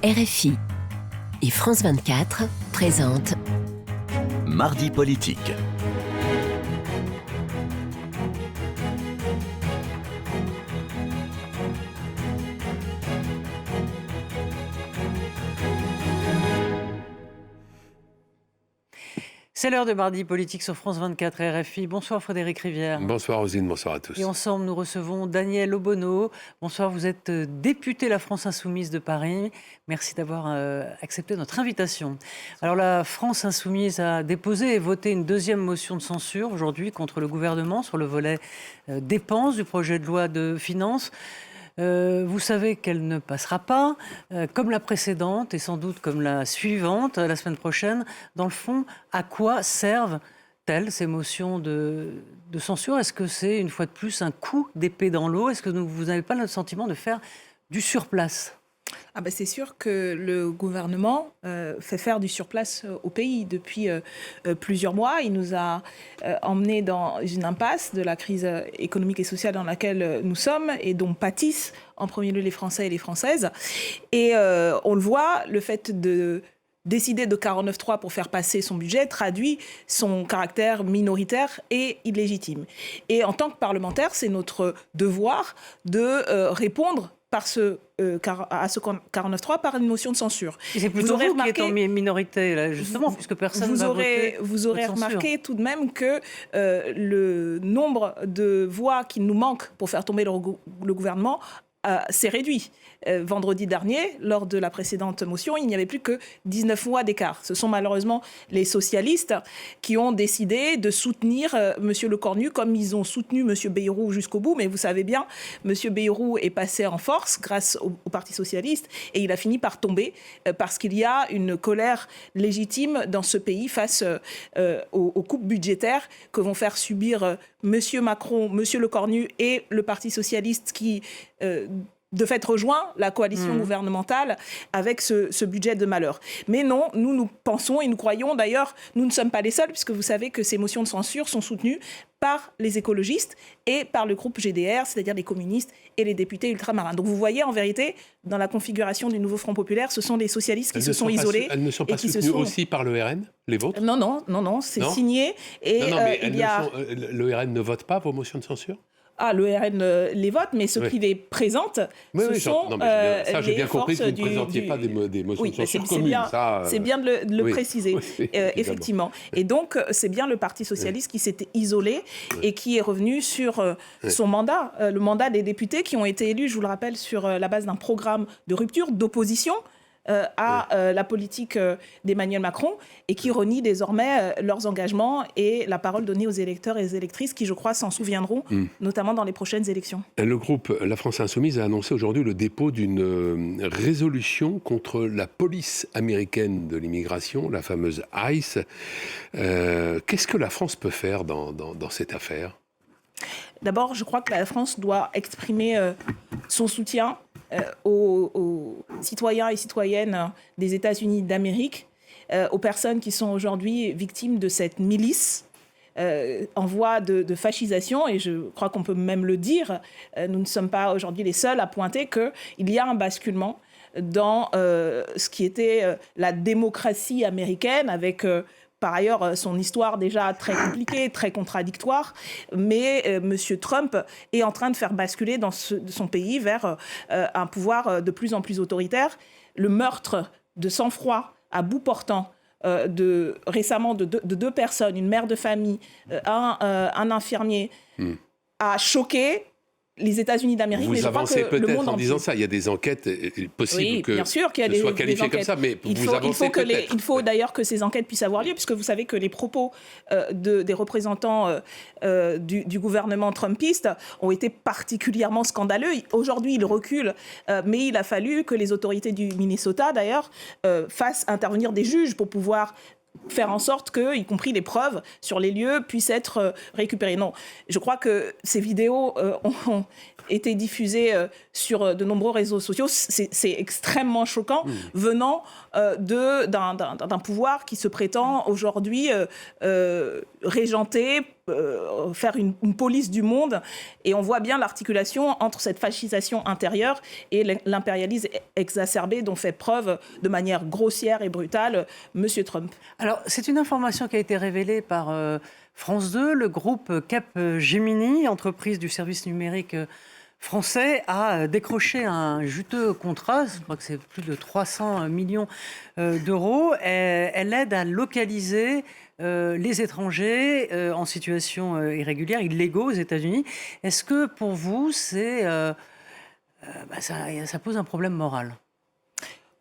RFI et France 24 présentent Mardi politique. C'est l'heure de Mardi politique sur France 24 et RFI. Bonsoir Frédéric Rivière. Bonsoir Rosine, bonsoir à tous. Et ensemble, nous recevons Daniel Obono. Bonsoir, vous êtes député La France Insoumise de Paris. Merci d'avoir accepté notre invitation. Alors la France Insoumise a déposé et voté une deuxième motion de censure aujourd'hui contre le gouvernement sur le volet dépenses du projet de loi de finances. Vous savez qu'elle ne passera pas, comme la précédente et sans doute comme la suivante, la semaine prochaine. Dans le fond, à quoi servent-elles ces motions de censure? Est-ce que c'est, une fois de plus, un coup d'épée dans l'eau? Est-ce que vous n'avez pas le sentiment de faire du surplace? C'est sûr que le gouvernement fait faire du surplace au pays depuis plusieurs mois. Il nous a emmenés dans une impasse de la crise économique et sociale dans laquelle nous sommes et dont pâtissent en premier lieu les Français et les Françaises. Et on le voit, le fait de décider de 49.3 pour faire passer son budget traduit son caractère minoritaire et illégitime. Et en tant que parlementaire, c'est notre devoir de répondre à ce 49.3 par une motion de censure. Et c'est plutôt vous qui êtes en minorité, là, justement, puisque personne ne va voter. Vous aurez remarqué tout de même que le nombre de voix qu'il nous manque pour faire tomber le gouvernement s'est réduit. Vendredi dernier, lors de la précédente motion, il n'y avait plus que 19 voix d'écart. Ce sont malheureusement les socialistes qui ont décidé de soutenir M. Lecornu comme ils ont soutenu M. Bayrou jusqu'au bout. Mais vous savez bien, M. Bayrou est passé en force grâce au Parti socialiste et il a fini par tomber parce qu'il y a une colère légitime dans ce pays face aux coupes budgétaires que vont faire subir M. Macron, M. Lecornu et le Parti socialiste qui de fait rejoint la coalition gouvernementale avec ce budget de malheur. Mais non, nous pensons et nous croyons, d'ailleurs, nous ne sommes pas les seuls, puisque vous savez que ces motions de censure sont soutenues par les écologistes et par le groupe GDR, c'est-à-dire les communistes et les députés ultramarins. Donc vous voyez, en vérité, dans la configuration du nouveau Front populaire, ce sont les socialistes qui se sont isolés. Elles ne sont pas soutenues aussi par le RN, les vôtres? Non, c'est signé. Et le RN ne vote pas vos motions de censure? Le RN les vote, mais ceux qui les présentent, ce sont j'ai bien compris que vous ne présentiez pas des motions de censure communes. C'est bien de le préciser, effectivement. Et donc, c'est bien le Parti socialiste qui s'était isolé et qui est revenu sur son mandat, le mandat des députés qui ont été élus, je vous le rappelle, sur la base d'un programme de rupture, d'opposition à la politique d'Emmanuel Macron et qui renie désormais leurs engagements et la parole donnée aux électeurs et aux électrices qui, je crois, s'en souviendront, notamment dans les prochaines élections. Le groupe La France Insoumise a annoncé aujourd'hui le dépôt d'une résolution contre la police américaine de l'immigration, la fameuse ICE. Qu'est-ce que la France peut faire dans cette affaire ? D'abord, je crois que la France doit exprimer son soutien aux citoyens et citoyennes des États-Unis d'Amérique, aux personnes qui sont aujourd'hui victimes de cette milice en voie de fascisation. Et je crois qu'on peut même le dire, nous ne sommes pas aujourd'hui les seuls à pointer qu'il y a un basculement dans ce qui était la démocratie américaine avec... Par ailleurs, son histoire déjà très compliquée, très contradictoire, mais M. Trump est en train de faire basculer dans son pays vers un pouvoir de plus en plus autoritaire. Le meurtre de sang-froid à bout portant récemment de deux personnes, une mère de famille, un infirmier, a choqué les États-Unis d'Amérique. Vous avancez peut-être en disant ça. Il y a des enquêtes possibles que bien sûr qu'il y a ce soit qualifié comme ça, mais vous avancez peut-être. Il faut d'ailleurs que ces enquêtes puissent avoir lieu, puisque vous savez que les propos des représentants du gouvernement trumpiste ont été particulièrement scandaleux. Aujourd'hui, ils reculent, mais il a fallu que les autorités du Minnesota, d'ailleurs, fassent intervenir des juges pour pouvoir faire en sorte que, y compris les preuves sur les lieux, puissent être récupérées. Non, je crois que ces vidéos ont été diffusées sur de nombreux réseaux sociaux. C'est extrêmement choquant venant d'un pouvoir qui se prétend aujourd'hui régenter faire une police du monde. Et on voit bien l'articulation entre cette fascisation intérieure et l'impérialisme exacerbé dont fait preuve de manière grossière et brutale M. Trump. Alors, c'est une information qui a été révélée par France 2. Le groupe Capgemini, entreprise du service numérique français, a décroché un juteux contrat, je crois que c'est plus de 300 millions d'euros. Elle aide à localiser les étrangers en situation irrégulière, illégaux aux États-Unis. Est-ce que pour vous, ça pose un problème moral ?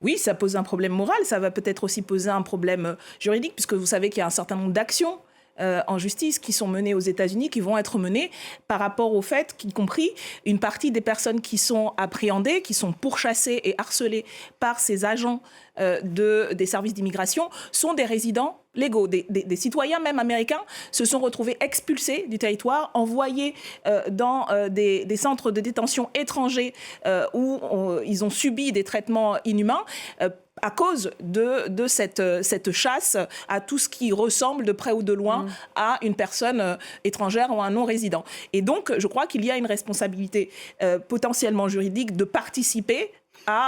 Oui, ça pose un problème moral. Ça va peut-être aussi poser un problème juridique, puisque vous savez qu'il y a un certain nombre d'actions en justice qui sont menées aux États-Unis, qui vont être menées par rapport au fait qu'y compris une partie des personnes qui sont appréhendées, qui sont pourchassées et harcelées par ces agents des services d'immigration sont des résidents légaux, des citoyens même américains se sont retrouvés expulsés du territoire, envoyés dans des centres de détention étrangers où ils ont subi des traitements inhumains à cause de cette chasse à tout ce qui ressemble de près ou de loin à une personne étrangère ou un non-résident. Et donc, je crois qu'il y a une responsabilité potentiellement juridique de participer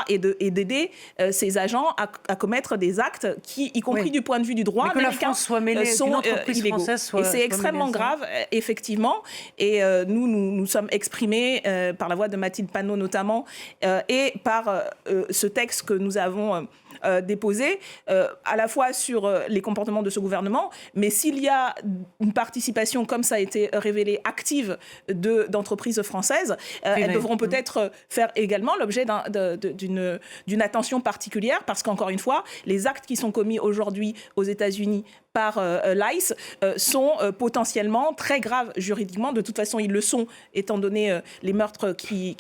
et d'aider ces agents à commettre des actes qui, y compris du point de vue du droit américain, sont illégaux. Et c'est extrêmement grave, effectivement. Et nous sommes exprimés par la voix de Mathilde Panot notamment et par ce texte que nous avons déposé à la fois sur les comportements de ce gouvernement, mais s'il y a une participation, comme ça a été révélé, active d'entreprises françaises, elles devront peut-être faire également l'objet d'une attention particulière, parce qu'encore une fois, les actes qui sont commis aujourd'hui aux États-Unis par l'ICE sont potentiellement très graves juridiquement. De toute façon, ils le sont, étant donné les meurtres qui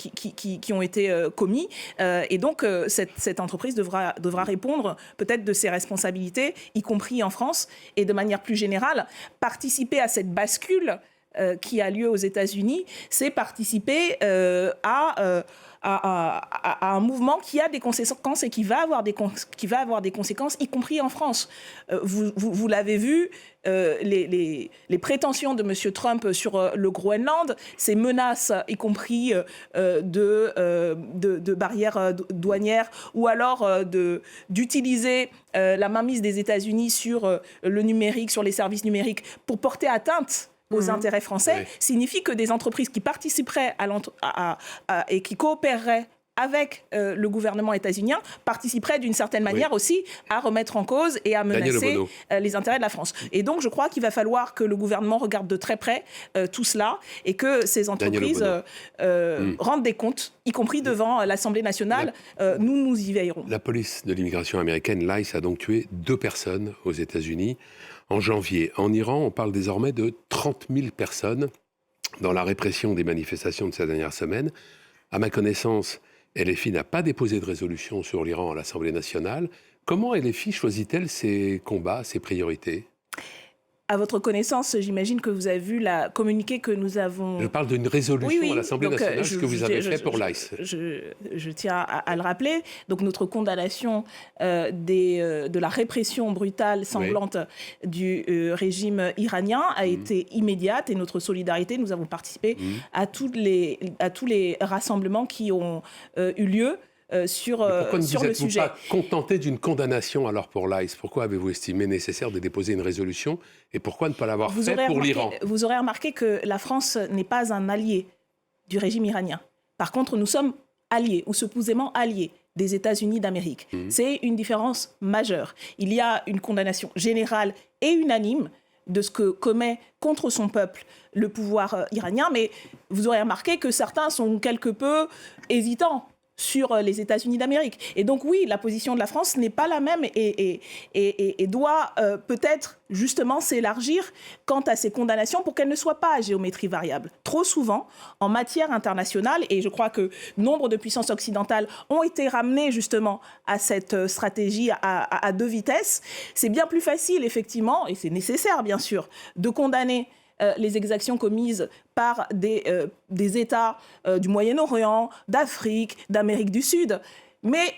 ont été commis. Et donc, cette entreprise devra répondre peut-être de ses responsabilités, y compris en France, et de manière plus générale, participer à cette bascule qui a lieu aux États-Unis, c'est participer à un mouvement qui a des conséquences et qui va avoir des conséquences, y compris en France. Vous l'avez vu, les prétentions de M. Trump sur le Groenland, ces menaces, y compris de barrières douanières, ou alors d'utiliser la mainmise des États-Unis sur le numérique, sur les services numériques, pour porter atteinte aux intérêts français, signifie que des entreprises qui participeraient et qui coopéreraient avec le gouvernement états-unien participeraient d'une certaine manière aussi à remettre en cause et à menacer les intérêts de la France. Et donc, je crois qu'il va falloir que le gouvernement regarde de très près tout cela et que ces entreprises rendent des comptes, y compris devant l'Assemblée nationale. Nous y veillerons. La police de l'immigration américaine, l'ICE, a donc tué 2 personnes aux États-Unis en janvier. En Iran, on parle désormais de 30 000 personnes dans la répression des manifestations de ces dernières semaines. À ma connaissance, LFI n'a pas déposé de résolution sur l'Iran à l'Assemblée nationale. Comment LFI choisit-elle ses combats, ses priorités ? À votre connaissance, j'imagine que vous avez vu la communiqué que nous avons... Je parle d'une résolution à l'Assemblée nationale, ce que vous avez fait pour l'ICE. Je tiens à le rappeler. Donc notre condamnation de la répression brutale, sanglante du régime iranien a été immédiate, et notre solidarité, nous avons participé à tous les rassemblements qui ont eu lieu sur le sujet. Pourquoi ne vous êtes-vous pas contenté d'une condamnation alors pour l'ICE ? Pourquoi avez-vous estimé nécessaire de déposer une résolution et pourquoi ne pas l'avoir fait pour l'Iran ? Vous aurez remarqué que la France n'est pas un allié du régime iranien. Par contre, nous sommes alliés, ou supposément alliés, des États-Unis d'Amérique. C'est une différence majeure. Il y a une condamnation générale et unanime de ce que commet contre son peuple le pouvoir iranien, mais vous aurez remarqué que certains sont quelque peu hésitants sur les États-Unis d'Amérique. Et donc oui, la position de la France n'est pas la même et doit peut-être justement s'élargir quant à ces condamnations pour qu'elles ne soient pas à géométrie variable. Trop souvent, en matière internationale, et je crois que nombre de puissances occidentales ont été ramenées justement à cette stratégie à 2 vitesses, c'est bien plus facile effectivement, et c'est nécessaire bien sûr, de condamner les exactions commises par des États du Moyen-Orient, d'Afrique, d'Amérique du Sud. Mais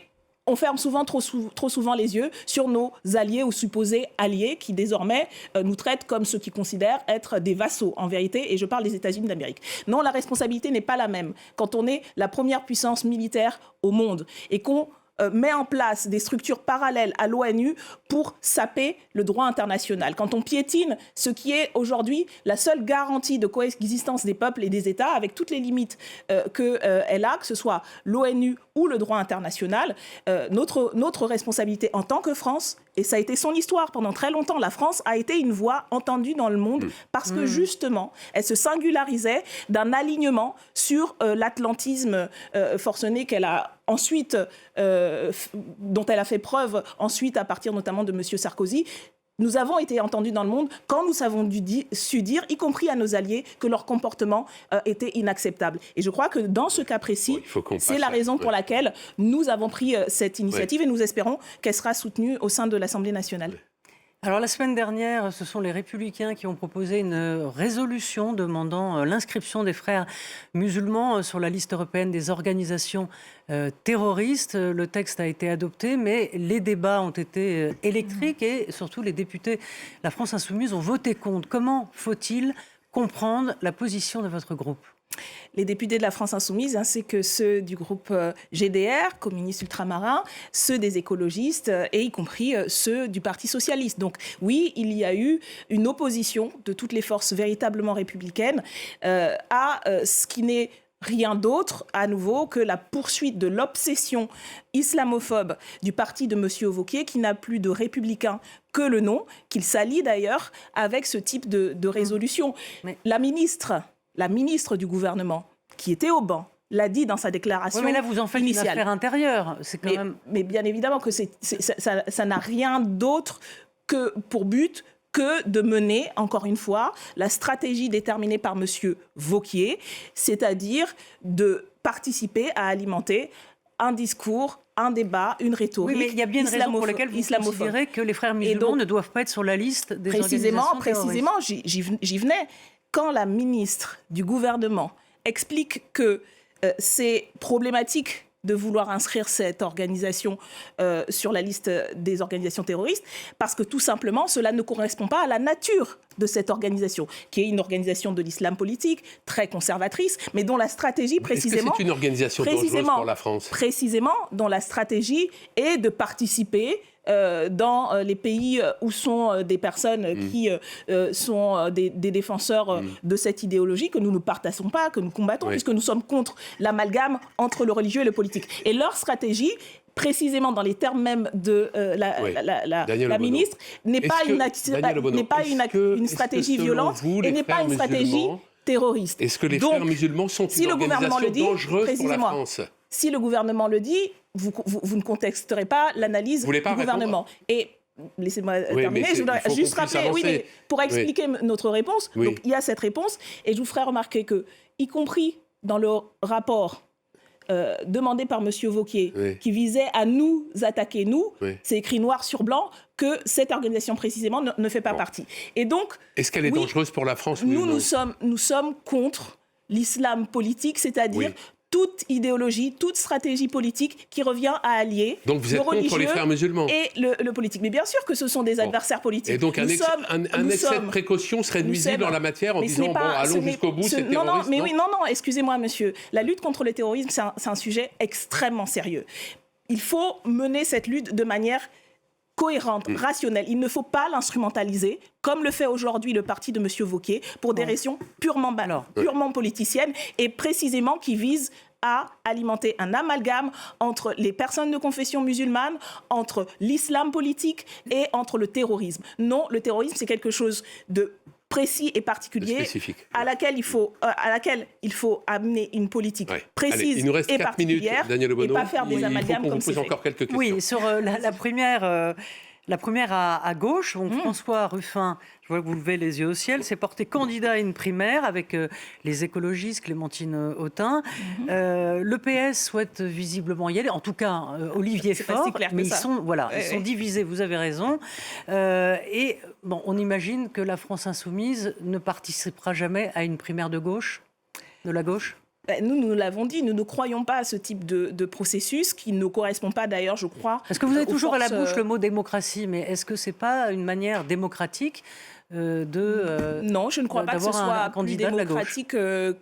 on ferme trop souvent les yeux sur nos alliés ou supposés alliés qui désormais nous traitent comme ceux qui considèrent être des vassaux en vérité, et je parle des États-Unis d'Amérique. Non, la responsabilité n'est pas la même quand on est la première puissance militaire au monde et qu'on met en place des structures parallèles à l'ONU pour saper le droit international. Quand on piétine ce qui est aujourd'hui la seule garantie de coexistence des peuples et des États, avec toutes les limites qu'elle a, que ce soit l'ONU ou le droit international, notre responsabilité en tant que France, et ça a été son histoire pendant très longtemps, la France a été une voix entendue dans le monde parce que justement, elle se singularisait d'un alignement sur l'atlantisme forcené qu'elle a ensuite, dont elle a fait preuve ensuite à partir notamment de M. Sarkozy. Nous avons été entendus dans le monde quand nous avons su dire, y compris à nos alliés, que leur comportement était inacceptable. Et je crois que dans ce cas précis, c'est la raison pour laquelle nous avons pris cette initiative et nous espérons qu'elle sera soutenue au sein de l'Assemblée nationale. Alors la semaine dernière, ce sont les Républicains qui ont proposé une résolution demandant l'inscription des frères musulmans sur la liste européenne des organisations terroristes. Le texte a été adopté, mais les débats ont été électriques et surtout les députés de la France Insoumise ont voté contre. Comment faut-il comprendre la position de votre groupe ? Les députés de la France Insoumise, ainsi que ceux du groupe GDR, communistes ultramarins, ceux des écologistes et y compris ceux du Parti socialiste. Donc oui, il y a eu une opposition de toutes les forces véritablement républicaines à ce qui n'est rien d'autre, à nouveau, que la poursuite de l'obsession islamophobe du parti de M. Wauquiez, qui n'a plus de républicain que le nom, qu'il s'allie d'ailleurs avec ce type de résolution. Mais la ministre du gouvernement, qui était au banc, l'a dit dans sa déclaration initiale. Oui, mais là, vous en faites une affaire intérieure. C'est quand même... mais bien évidemment que ça n'a rien d'autre que pour but que de mener, encore une fois, la stratégie déterminée par M. Wauquiez, c'est-à-dire de participer à alimenter un discours, un débat, une rhétorique. Oui, mais il y a bien une raison pour laquelle vous considérez que les frères musulmans ne doivent pas être sur la liste des organisations terroristes. Précisément, j'y venais. Quand la ministre du gouvernement explique que c'est problématique de vouloir inscrire cette organisation sur la liste des organisations terroristes, parce que tout simplement, cela ne correspond pas à la nature de cette organisation, qui est une organisation de l'islam politique, très conservatrice, mais dont la stratégie précisément... Est-ce que c'est une organisation dangereuse pour la France ? Précisément, dont la stratégie est de participer dans les pays où sont des personnes qui sont des défenseurs de cette idéologie que nous ne partageons pas, que nous combattons, puisque nous sommes contre l'amalgame entre le religieux et le politique. Et leur stratégie, précisément dans les termes même de la ministre, n'est pas une stratégie violente et n'est pas une stratégie terroriste. Est-ce que les frères musulmans sont une organisation dangereuse pour la France ? Si le gouvernement le dit, vous ne contexterez pas l'analyse du gouvernement. Et laissez-moi terminer, je voudrais juste rappeler, mais pour expliquer notre réponse, donc il y a cette réponse, et je vous ferai remarquer que, y compris dans le rapport demandé par M. Wauquiez, qui visait à nous attaquer, c'est écrit noir sur blanc, que cette organisation précisément ne fait pas partie. Et donc, est-ce qu'elle est dangereuse pour la France ? Nous sommes contre l'islam politique, c'est-à-dire toute idéologie, toute stratégie politique qui revient à allier donc vous êtes contre les frères musulmans et le politique. Mais bien sûr que ce sont des adversaires politiques. Et donc un excès de précaution serait nuisible en la matière en disant allons jusqu'au bout, c'est terroriste. Non, excusez-moi monsieur. La lutte contre le terrorisme, c'est un sujet extrêmement sérieux. Il faut mener cette lutte de manière cohérente, rationnelle. Il ne faut pas l'instrumentaliser, comme le fait aujourd'hui le parti de M. Wauquiez, pour des raisons purement politiciennes et précisément qui visent à alimenter un amalgame entre les personnes de confession musulmane, entre l'islam politique et entre le terrorisme. Non, le terrorisme, c'est quelque chose de précis et particulier à laquelle il faut amener une politique précise. Allez, il nous reste et 4 minutes, Daniel Obono, et pas faire des amalgames comme c'est fait. Encore quelques questions. Oui, sur la première à gauche, donc François Ruffin, je vois que vous levez les yeux au ciel, s'est porté candidat à une primaire avec les écologistes, Clémentine Autain. Le PS souhaite visiblement y aller, en tout cas Olivier Faure, si clair mais ils sont divisés, vous avez raison. Et bon, on imagine que la France Insoumise ne participera jamais à une primaire de gauche, de la gauche ? Nous l'avons dit, nous ne croyons pas à ce type de processus qui ne correspond pas d'ailleurs, je crois. Parce que vous avez toujours à la forces, bouche le mot démocratie, mais est-ce que c'est pas une manière démocratique non, je ne crois pas que ce soit plus démocratique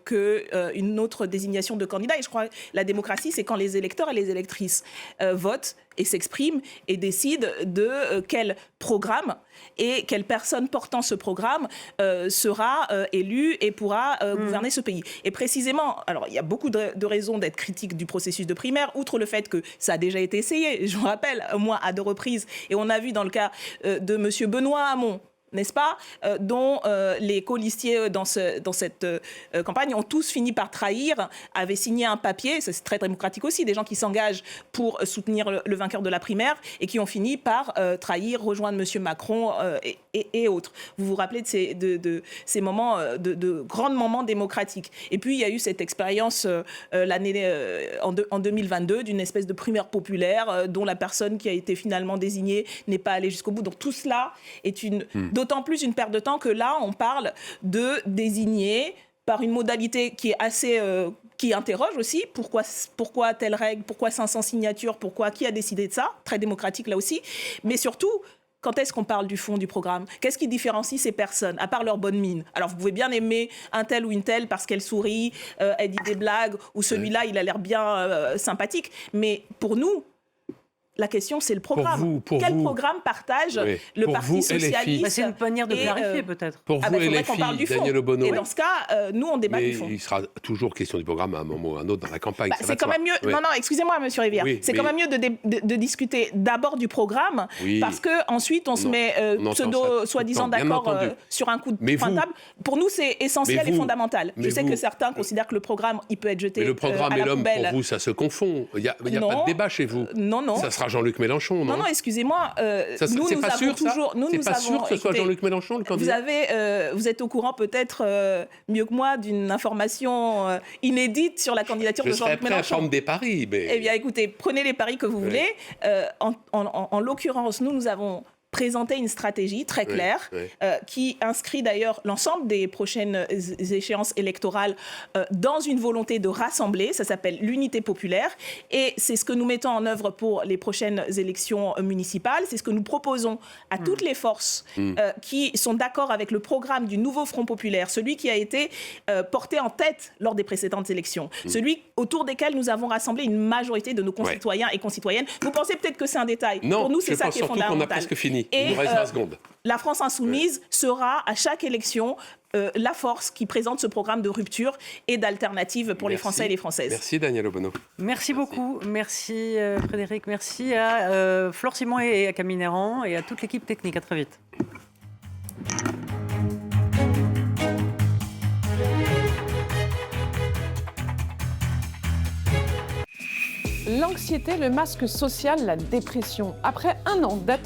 qu'une autre désignation de candidat. Et je crois que la démocratie, c'est quand les électeurs et les électrices votent et s'expriment et décident de quel programme et quelle personne portant ce programme sera élue et pourra gouverner ce pays. Et précisément, alors il y a beaucoup de raisons d'être critique du processus de primaire, outre le fait que ça a déjà été essayé, je vous rappelle, moi à 2 reprises, et on a vu dans le cas de M. Benoît Hamon, n'est-ce pas, dont les colistiers dans cette campagne ont tous fini par trahir, avaient signé un papier, c'est très démocratique aussi, des gens qui s'engagent pour soutenir le vainqueur de la primaire et qui ont fini par trahir, rejoindre M. Macron et autres. Vous vous rappelez de ces moments, de grands moments démocratiques. Et puis il y a eu cette expérience en 2022 d'une espèce de primaire populaire dont la personne qui a été finalement désignée n'est pas allée jusqu'au bout. Donc tout cela est d'autant plus une perte de temps que là, on parle de désigner par une modalité qui est assez... qui interroge aussi pourquoi telle règle, pourquoi 500 signatures, qui a décidé de ça, très démocratique là aussi, mais surtout... Quand est-ce qu'on parle du fond du programme? Qu'est-ce qui différencie ces personnes, à part leur bonne mine? Alors, vous pouvez bien aimer un tel ou une telle parce qu'elle sourit, elle dit des blagues, ou celui-là, il a l'air bien sympathique. Mais pour nous, la question, c'est le programme. Quel programme partage le Parti socialiste? C'est une manière de clarifier, peut-être. Pour vous, LFI, Daniel Obono. Et dans ce cas, nous, on débat du fond. Il sera toujours question du programme à un moment ou à un autre dans la campagne. C'est quand même mieux... Oui. Non, excusez-moi, monsieur Rivière. C'est quand même mieux de discuter d'abord du programme, parce qu'ensuite, on se met soi-disant d'accord sur un coup de poing de table. Pour nous, c'est essentiel et fondamental. Je sais que certains considèrent que le programme, il peut être jeté à la poubelle. Mais le programme et l'homme, pour vous, ça se confond. Il n'y a pas de débat chez vous. Non. Ça sera Jean-Luc Mélenchon, non? Non, excusez-moi. C'est pas sûr que ce soit Jean-Luc Mélenchon, le candidat? Vous êtes au courant peut-être mieux que moi d'une information inédite sur la candidature de Jean-Luc Mélenchon. Je serais prêt à prendre des paris. Mais... Eh bien, écoutez, prenez les paris que vous voulez. En l'occurrence, nous avons présenter une stratégie très claire qui inscrit d'ailleurs l'ensemble des prochaines échéances électorales dans une volonté de rassembler. Ça s'appelle l'unité populaire et c'est ce que nous mettons en œuvre pour les prochaines élections municipales. C'est ce que nous proposons à toutes les forces qui sont d'accord avec le programme du nouveau Front populaire, celui qui a été porté en tête lors des précédentes élections, celui autour desquels nous avons rassemblé une majorité de nos concitoyens et concitoyennes. Vous pensez peut-être que c'est un détail. Non, pour nous, c'est ça qui est fondamental. Qu'on a presque fini. Et il nous reste 20 secondes. La France insoumise sera à chaque élection la force qui présente ce programme de rupture et d'alternative pour les Français et les Françaises. Merci Daniel Obono. Merci beaucoup. Merci Frédéric. Merci à Flore Simon et à Camille Néran et à toute l'équipe technique. À très vite. L'anxiété, le masque social, la dépression. Après un an d'ateliers